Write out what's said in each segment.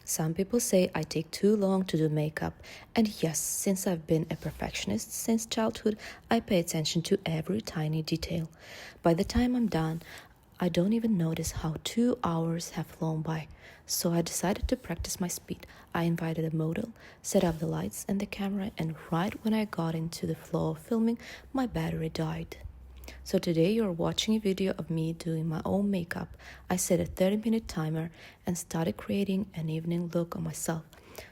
Some people say I take too long to do makeup, and yes, since I've been a perfectionist since childhood, I pay attention to every tiny detail. By the time I'm done, I don't even notice how 2 hours have flown by. So I decided to practice my speed. I invited a model, set up the lights and the camera, and right when I got into the flow of filming, my battery died. So today you're watching a video of me doing my own makeup. I set a 30-minute timer and started creating an evening look on myself.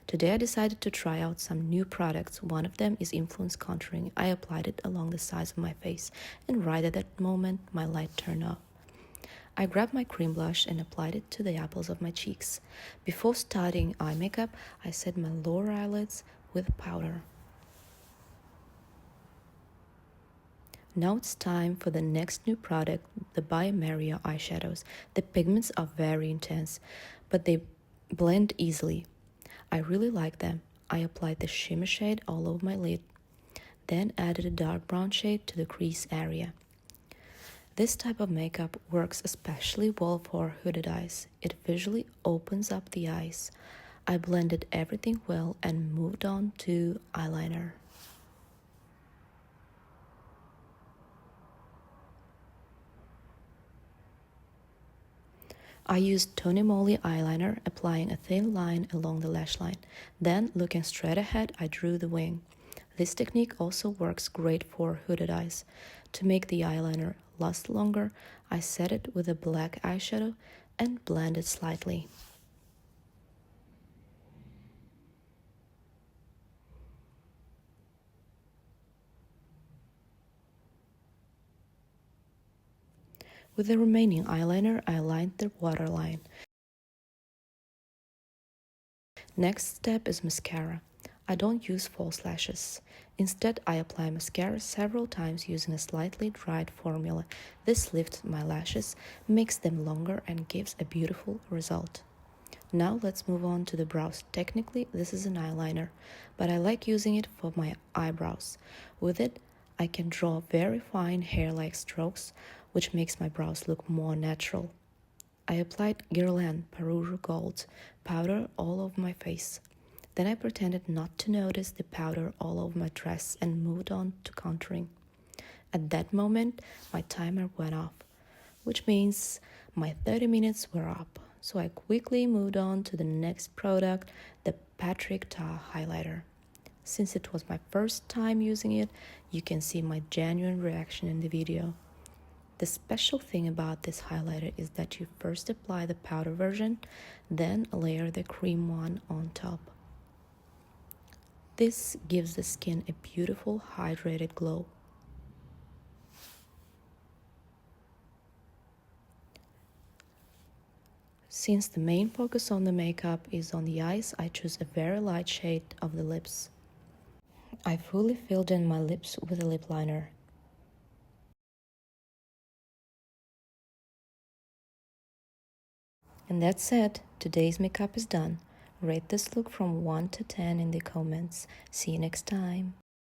Today I decided to try out some new products. One of them is Influence Contouring. I applied it along the sides of my face, and right at that moment my light turned off. I grabbed my cream blush and applied it to the apples of my cheeks. Before starting eye makeup, I set my lower eyelids with powder. Now it's time for the next new product, the By Maria eyeshadows. The pigments are very intense, but they blend easily. I really like them. I applied the shimmer shade all over my lid, then added a dark brown shade to the crease area. This type of makeup works especially well for hooded eyes. It visually opens up the eyes. I blended everything well and moved on to eyeliner. I used Tony Moly eyeliner, applying a thin line along the lash line. Then, looking straight ahead, I drew the wing. This technique also works great for hooded eyes. To make the eyeliner last longer, I set it with a black eyeshadow and blended slightly. With the remaining eyeliner, I lined the waterline. Next step is mascara. I don't use false lashes. Instead, I apply mascara several times using a slightly dried formula. This lifts my lashes, makes them longer, and gives a beautiful result. Now let's move on to the brows. Technically, this is an eyeliner, but I like using it for my eyebrows. With it, I can draw very fine hair-like strokes, which makes my brows look more natural. I applied Guerlain Peruvian Gold powder all over my face. Then I pretended not to notice the powder all over my dress and moved on to contouring. At that moment, my timer went off, which means my 30 minutes were up. So I quickly moved on to the next product, the Patrick Ta highlighter. Since it was my first time using it, you can see my genuine reaction in the video. The special thing about this highlighter is that you first apply the powder version, then layer the cream one on top. This gives the skin a beautiful hydrated glow. Since the main focus on the makeup is on the eyes, I choose a very light shade of the lips. I fully filled in my lips with a lip liner. And that's it. Today's makeup is done. Rate this look from 1 to 10 in the comments. See you next time.